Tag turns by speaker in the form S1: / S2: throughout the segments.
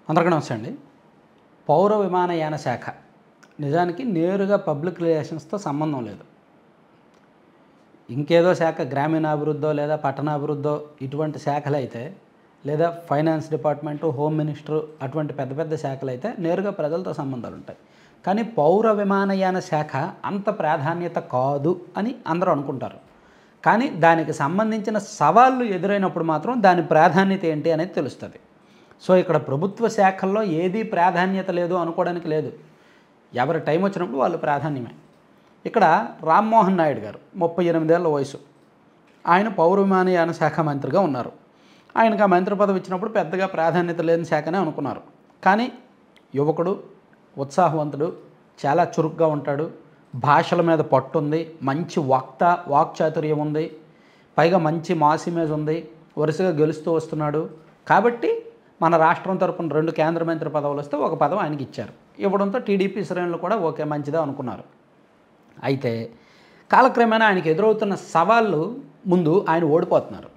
S1: అందరికీ నమస్తే అండి. పౌర విమానయాన శాఖ నిజానికి నేరుగా పబ్లిక్ రిలేషన్స్తో సంబంధం లేదు. ఇంకేదో శాఖ గ్రామీణాభివృద్ధో లేదా పట్టణాభివృద్ధో ఇటువంటి శాఖలైతే, లేదా ఫైనాన్స్ డిపార్ట్మెంటు, హోమ్ మినిస్టరు అటువంటి పెద్ద పెద్ద శాఖలైతే నేరుగా ప్రజలతో సంబంధాలు ఉంటాయి. కానీ పౌర విమానయాన శాఖ అంత ప్రాధాన్యత కాదు అని అందరూ అనుకుంటారు. కానీ దానికి సంబంధించిన సవాళ్ళు ఎదురైనప్పుడు మాత్రం దాని ప్రాధాన్యత ఏంటి అనేది తెలుస్తుంది. సో ఇక్కడ ప్రభుత్వ శాఖల్లో ఏదీ ప్రాధాన్యత లేదు అనుకోవడానికి లేదు. ఎవరి టైం వచ్చినప్పుడు వాళ్ళు ప్రాధాన్యమే. ఇక్కడ రామ్మోహన్ నాయుడు గారు 38 ఏళ్ల వయసు, ఆయన పౌర విమానయాన శాఖ మంత్రిగా ఉన్నారు. ఆయనకు ఆ మంత్రి పదవి ఇచ్చినప్పుడు పెద్దగా ప్రాధాన్యత లేని శాఖనే అనుకున్నారు. కానీ యువకుడు, ఉత్సాహవంతుడు, చాలా చురుగ్గా ఉంటాడు, భాషల మీద పట్టు ఉంది, మంచి వాక్చాతుర్యం ఉంది, పైగా మంచి మాస్ ఇమేజ్ ఉంది, వరుసగా గెలుస్తూ వస్తున్నాడు. కాబట్టి మన రాష్ట్రం తరపున 2 కేంద్ర మంత్రి పదవులు వస్తే ఒక పదవి ఆయనకి ఇచ్చారు. ఇవ్వడంతో టీడీపీ శ్రేణులు కూడా ఓకే మంచిదే అనుకున్నారు. అయితే కాలక్రమేణా ఆయనకి ఎదురవుతున్న సవాళ్ళు ముందు ఆయన ఓడిపోతున్నారు.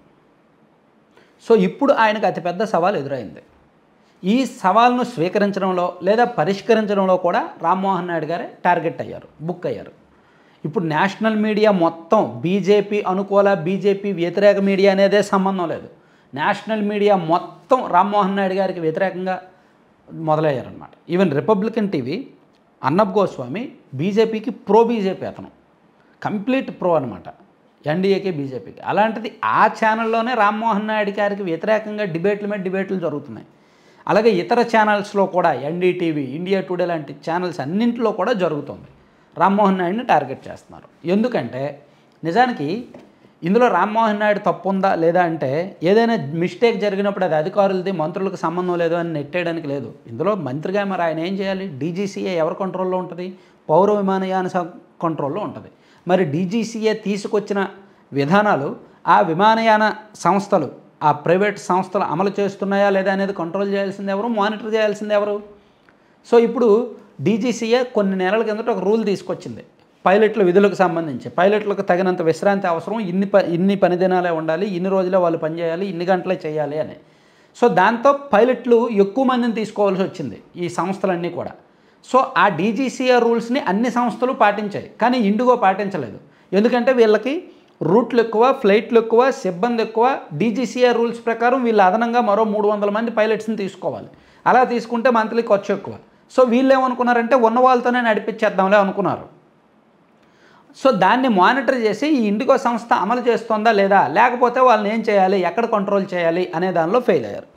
S1: సో ఇప్పుడు ఆయనకు అతిపెద్ద సవాల్ ఎదురైంది. ఈ సవాల్ను స్వీకరించడంలో లేదా పరిష్కరించడంలో కూడా రామ్మోహన్ నాయుడు గారే టార్గెట్ అయ్యారు, బుక్ అయ్యారు. ఇప్పుడు నేషనల్ మీడియా మొత్తం బీజేపీ అనుకూల, బీజేపీ వ్యతిరేక మీడియా అనేదే సంబంధం లేదు. నేషనల్ మీడియా మొత్తం రామ్మోహన్ నాయుడు గారికి వ్యతిరేకంగా మొదలయ్యారనమాట. Even Republican TV Arnab Goswami బీజేపీకి బీజేపీ అతను, కంప్లీట్ ప్రో అనమాట, ఎన్డీఏకి బీజేపీకి. అలాంటిది ఆ ఛానల్లోనే రామ్మోహన్ నాయుడు గారికి వ్యతిరేకంగా డిబేట్ల మీద డిబేట్లు జరుగుతున్నాయి. అలాగే ఇతర ఛానల్స్లో కూడా ఎన్డీటీవీ, ఇండియా టుడే లాంటి ఛానల్స్ అన్నింటిలో కూడా జరుగుతుంది. రామ్మోహన్ నాయుడిని టార్గెట్ చేస్తున్నారు. ఎందుకంటే నిజానికి ఇందులో రామ్మోహన్ నాయుడు తప్పు ఉందా లేదా అంటే, ఏదైనా మిస్టేక్ జరిగినప్పుడు అది అధికారులది, మంత్రులకు సంబంధం లేదు అని నెట్టేయడానికి లేదు. ఇందులో మంత్రిగా మరి ఆయన ఏం చేయాలి? డీజీసీఏ ఎవరి కంట్రోల్లో ఉంటుంది? పౌర విమానయాన కంట్రోల్లో ఉంటుంది. మరి డీజీసీఏ తీసుకొచ్చిన విధానాలు ఆ విమానయాన సంస్థలు, ఆ ప్రైవేట్ సంస్థలు అమలు చేస్తున్నాయా లేదా అనేది కంట్రోల్ చేయాల్సింది ఎవరు? మానిటర్ చేయాల్సింది ఎవరు? సో ఇప్పుడు డీజీసీఏ కొన్ని నెలల కిందట ఒక రూల్ తీసుకొచ్చింది. పైలట్ల విధులకు సంబంధించి పైలట్లకు తగినంత విశ్రాంతి అవసరం, ఇన్ని పని దినాలే ఉండాలి, ఇన్ని రోజులే వాళ్ళు పనిచేయాలి, ఇన్ని గంటలే చేయాలి అని. సో దాంతో పైలట్లు ఎక్కువ మందిని తీసుకోవాల్సి వచ్చింది ఈ సంస్థలన్నీ కూడా. సో ఆ డీజీసీఏ రూల్స్ని అన్ని సంస్థలు పాటించాయి, కానీ ఇండిగో పాటించలేదు. ఎందుకంటే వీళ్ళకి రూట్లు ఎక్కువ, ఫ్లైట్లు ఎక్కువ, సిబ్బంది ఎక్కువ. డీజీసీఏ రూల్స్ ప్రకారం వీళ్ళు అదనంగా మరో 300 మంది పైలట్స్ని తీసుకోవాలి. అలా తీసుకుంటే మంత్లీ ఖర్చు ఎక్కువ. సో వీళ్ళు ఏమనుకున్నారంటే ఉన్న వాళ్ళతోనే నడిపించేద్దాంలే అనుకున్నారు. సో దాన్ని మానిటర్ చేసి ఈ ఇండిగో సంస్థ అమలు చేస్తుందా లేదా, లేకపోతే వాళ్ళని ఏం చేయాలి, ఎక్కడ కంట్రోల్ చేయాలి అనే దానిలో ఫెయిల్ అయ్యారు.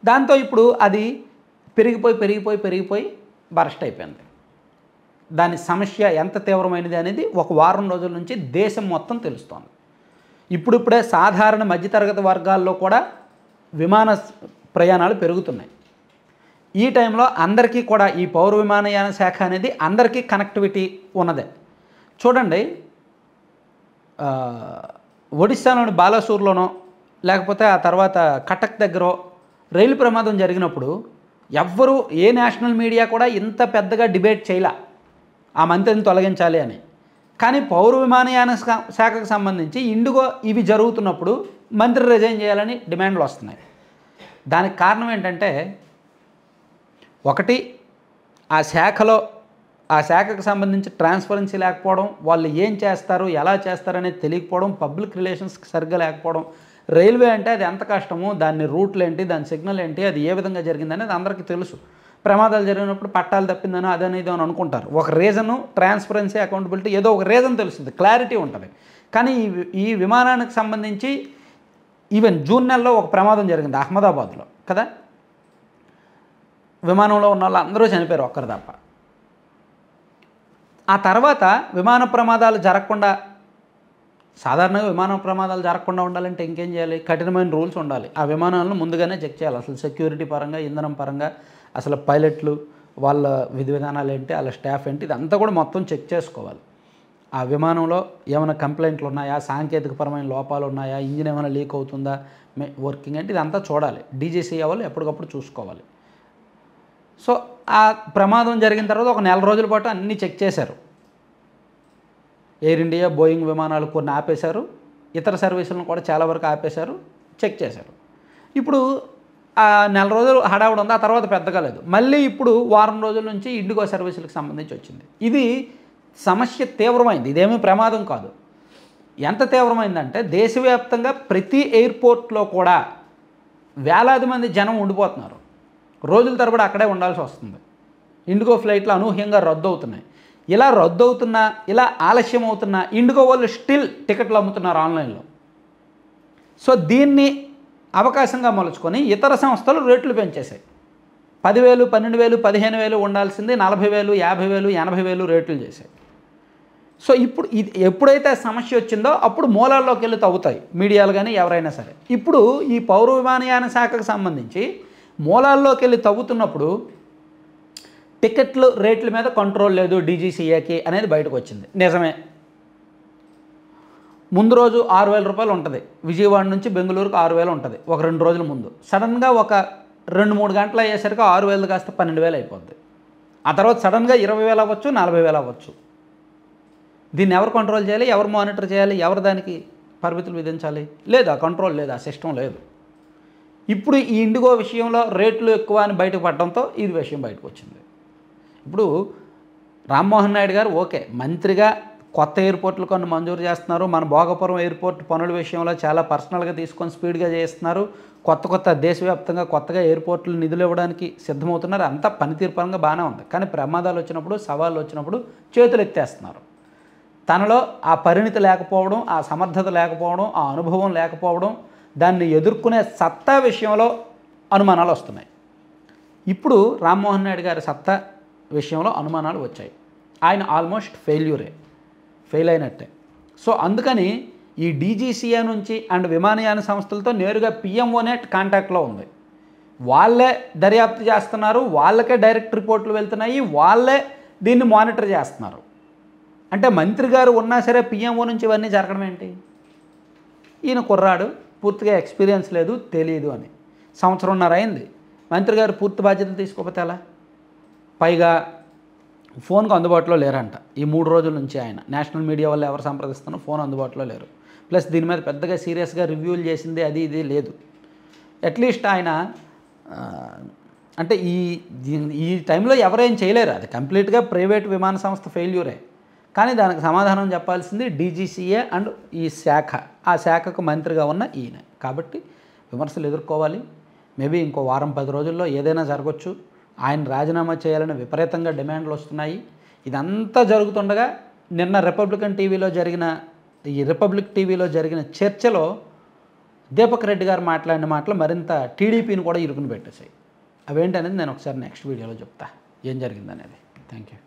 S1: దాంతో ఇప్పుడు అది పెరిగిపోయి బరస్ట్ అయిపోయింది. దాని సమస్య ఎంత తీవ్రమైనది అనేది ఒక వారం రోజుల నుంచి దేశం మొత్తం తెలుస్తోంది. ఇప్పుడిప్పుడే సాధారణ మధ్యతరగతి వర్గాల్లో కూడా విమాన ప్రయాణాలు పెరుగుతున్నాయి. ఈ టైంలో అందరికీ కూడా ఈ పౌర విమానయాన శాఖ అనేది అందరికీ కనెక్టివిటీ ఉన్నదే. చూడండి, ఒడిశాలోని బాలాసూర్లోనో లేకపోతే ఆ తర్వాత కటక్ దగ్గర రైలు ప్రమాదం జరిగినప్పుడు ఎవ్వరూ, ఏ నేషనల్ మీడియా కూడా ఇంత పెద్దగా డిబేట్ చేయలే ఆ మంత్రిని తొలగించాలి అని. కానీ పౌర విమానయాన శాఖకు సంబంధించి ఇండిగో ఇవి జరుగుతున్నప్పుడు మంత్రి రిజైన్ చేయాలని డిమాండ్లు వస్తున్నాయి. దానికి కారణం ఏంటంటే, ఒకటి ఆ శాఖకు సంబంధించి ట్రాన్స్పరెన్సీ లేకపోవడం, వాళ్ళు ఏం చేస్తారు, ఎలా చేస్తారనేది తెలియకపోవడం, పబ్లిక్ రిలేషన్స్ సరిగ్గా లేకపోవడం. రైల్వే అంటే అది ఎంత కష్టమో, దాని రూట్లు ఏంటి, దాని సిగ్నల్ ఏంటి, అది ఏ విధంగా జరిగిందనేది అందరికీ తెలుసు. ప్రమాదాలు జరిగినప్పుడు పట్టాలు తప్పిందనో అదనేది అని అనుకుంటారు. ఒక రీజను, ట్రాన్స్పరెన్సీ, అకౌంటబిలిటీ, ఏదో ఒక రీజన్ తెలుస్తుంది, క్లారిటీ ఉంటుంది. కానీ ఈ విమానానికి సంబంధించి ఈవెన్ జూన్ నెలలో ఒక ప్రమాదం జరిగింది అహ్మదాబాద్లో కదా. విమానంలో ఉన్న వాళ్ళు అందరూ చనిపోయారు, ఒక్కరు తప్ప. ఆ తర్వాత విమాన ప్రమాదాలు జరగకుండా, సాధారణంగా విమాన ప్రమాదాలు జరగకుండా ఉండాలంటే ఇంకేం చేయాలి? కఠినమైన రూల్స్ ఉండాలి. ఆ విమానాలను ముందుగానే చెక్ చేయాలి. అసలు సెక్యూరిటీ పరంగా, ఇంధనం పరంగా, అసలు పైలట్లు వాళ్ళ విధి విధానాలు ఏంటి, వాళ్ళ స్టాఫ్ ఏంటి, ఇదంతా కూడా మొత్తం చెక్ చేసుకోవాలి. ఆ విమానంలో ఏమైనా కంప్లైంట్లు ఉన్నాయా, సాంకేతికపరమైన లోపాలు ఉన్నాయా, ఇంజిన్ ఏమైనా లీక్ అవుతుందా, వర్కింగ్ అంటే ఇదంతా చూడాలి. డీజీసీఏ వాళ్ళు ఎప్పటికప్పుడు చూసుకోవాలి. సో ఆ ప్రమాదం జరిగిన తర్వాత ఒక నెల రోజుల పాటు అన్నీ చెక్ చేశారు. ఎయిర్ ఇండియా, బోయింగ్ విమానాలు కొన్ని ఆపేశారు, ఇతర సర్వీసులను కూడా చాలా వరకు ఆపేశారు, చెక్ చేశారు. ఇప్పుడు ఆ నెల రోజులు హడావుడి ఉంది, ఆ తర్వాత పెద్దగా లేదు. మళ్ళీ ఇప్పుడు వారం రోజుల నుంచి ఇండిగో సర్వీసులకు సంబంధించి వచ్చింది. ఇది సమస్య తీవ్రమైంది, ఇదేమీ ప్రమాదం కాదు. ఎంత తీవ్రమైందంటే దేశవ్యాప్తంగా ప్రతి ఎయిర్పోర్ట్లో కూడా వేలాది మంది జనం ఉండిపోతున్నారు. రోజుల తరబడి అక్కడే ఉండాల్సి వస్తుంది. ఇండిగో ఫ్లైట్లు అనూహ్యంగా రద్దు అవుతున్నాయి. ఇలా రద్దు అవుతున్నా, ఇలా ఆలస్యం అవుతున్నా ఇండిగో వాళ్ళు స్టిల్ టికెట్లు అమ్ముతున్నారు ఆన్లైన్లో. సో దీన్ని అవకాశంగా మలుచుకొని ఇతర సంస్థలు రేట్లు పెంచేశాయి. 10,000, 12,000, 15,000 ఉండాల్సింది 40,000, 50,000, 80,000 రేట్లు చేశాయి. సో ఇప్పుడు ఇది ఎప్పుడైతే సమస్య వచ్చిందో అప్పుడు మూలాల్లోకి వెళ్ళి తవ్వుతాయి మీడియాలు కానీ ఎవరైనా సరే. ఇప్పుడు ఈ పౌర విమానయాన శాఖకు సంబంధించి మూలాల్లోకి వెళ్ళి తవ్వుతున్నప్పుడు టికెట్లు రేట్ల మీద కంట్రోల్ లేదు డీజీసీఏకి అనేది బయటకు వచ్చింది. నిజమే. ముందు రోజు 6,000 రూపాయలు ఉంటుంది, విజయవాడ నుంచి బెంగళూరుకు 6,000 ఉంటుంది ఒక 2 రోజుల ముందు. సడన్గా ఒక 2-3 గంటలు అయ్యేసరికి 6,000 కాస్త 12,000 అయిపోద్ది. ఆ తర్వాత సడన్గా 20,000 అవ్వచ్చు, 40,000 అవ్వచ్చు. దీన్ని ఎవరు కంట్రోల్ చేయాలి, ఎవరు మానిటర్ చేయాలి, ఎవరు దానికి పరిమితులు విధించాలి? లేదు, ఆ కంట్రోల్ లేదు, ఆ సిస్టమ్ లేదు. ఇప్పుడు ఈ ఇండిగో విషయంలో రేట్లు ఎక్కువ అని బయటకు పడడంతో ఇది విషయం బయటకు వచ్చింది. ఇప్పుడు రామ్మోహన్ నాయుడు గారు ఓకే మంత్రిగా కొత్త ఎయిర్పోర్ట్లు కొన్ని మంజూరు చేస్తున్నారు. మన భోగపురం ఎయిర్పోర్ట్ పనుల విషయంలో చాలా పర్సనల్గా తీసుకొని స్పీడ్గా చేస్తున్నారు. కొత్త దేశవ్యాప్తంగా కొత్తగా ఎయిర్పోర్ట్లు నిధులు ఇవ్వడానికి సిద్ధమవుతున్నారు. అంతా పనితీరు పరంగా బాగానే ఉంది. కానీ ప్రమాదాలు వచ్చినప్పుడు, సవాళ్ళు వచ్చినప్పుడు చేతులు ఎత్తేస్తున్నారు. తనలో ఆ పరిణితి లేకపోవడం, ఆ సమర్థత లేకపోవడం, ఆ అనుభవం లేకపోవడం, దాన్ని ఎదుర్కొనే సత్తా విషయంలో అనుమానాలు వస్తున్నాయి. ఇప్పుడు రామ్మోహన్ నాయుడు గారి సత్తా విషయంలో అనుమానాలు వచ్చాయి. ఆయన ఆల్మోస్ట్ ఫెయిల్ అయినట్టే. సో అందుకని ఈ డీజీసీఏ నుంచి అండ్ విమానయాన సంస్థలతో నేరుగా పిఎంఓనే కాంటాక్ట్లో ఉంది. వాళ్ళే దర్యాప్తు చేస్తున్నారు, వాళ్ళకే డైరెక్ట్ రిపోర్ట్లు వెళ్తున్నాయి, వాళ్ళే దీన్ని మానిటర్ చేస్తున్నారు. అంటే మంత్రి గారు ఉన్నా సరే పిఎంఓ నుంచి ఇవన్నీ జరగడం ఏంటి? ఈయన కుర్రాడు, పూర్తిగా ఎక్స్పీరియన్స్ లేదు, తెలియదు అని. 1.5 సంవత్సరం అయింది. మంత్రి గారు పూర్తి బాధ్యతలు తీసుకోకపోతే ఎలా? పైగా ఫోన్కు అందుబాటులో లేరంట ఈ 3 రోజుల నుంచి. ఆయన నేషనల్ మీడియా వాళ్ళు ఎవరు సంప్రదిస్తున్నా ఫోన్ అందుబాటులో లేరు. ప్లస్ దీని మీద పెద్దగా సీరియస్గా రివ్యూలు చేసింది అది ఇది లేదు. అట్లీస్ట్ ఆయన అంటే ఈ టైంలో ఎవరేం చేయలేరు. అది కంప్లీట్గా ప్రైవేట్ విమాన సంస్థ ఫెయిల్యూరే. కానీ దానికి సమాధానం చెప్పాల్సింది డీజీసీఏ అండ్ ఈ శాఖ, ఆ శాఖకు మంత్రిగా ఉన్న ఈయన. కాబట్టి విమర్శలు ఎదుర్కోవాలి. మేబీ ఇంకో వారం 10 రోజుల్లో ఏదైనా జరగవచ్చు. ఆయన రాజీనామా చేయాలని విపరీతంగా డిమాండ్లు వస్తున్నాయి. ఇదంతా జరుగుతుండగా నిన్న రిపబ్లిక్ టీవీలో జరిగిన చర్చలో దీపక్ రెడ్డి గారు మాట్లాడిన మాటలు మరింత టీడీపీని కూడా ఇరుకుని పెట్టేశాయి. అవేంటనేది నేను ఒకసారి నెక్స్ట్ వీడియోలో చెప్తా ఏం జరిగిందనేది. Thank you.